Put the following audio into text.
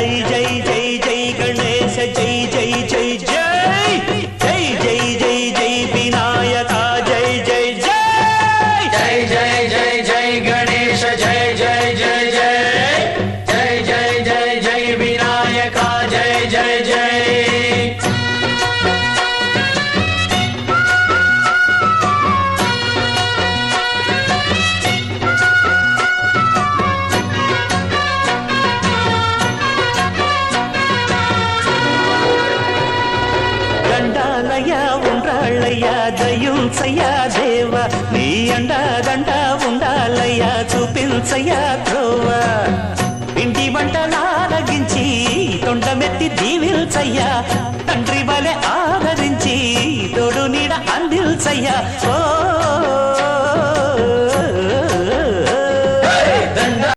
జై జై జై జై గణేశ జై జై జై జై జై జై జై జై వినాయక జై జై జై జై జై జై జై గణేశ జై జై జై జై జై జై జై జై వినాయక జై జై జై ఉండాలయ్యా దయుంచయ్యా దేవ నీ అండదండ ఉండాలయ్యా చూపించయ్యా త్రోవ ఇంటి వంటలారగించి తొండమెత్తి దీవిల్చయ్యా తండ్రి వలె ఆదరించి తోడు నీడ అందిల్చయ్యా ఓ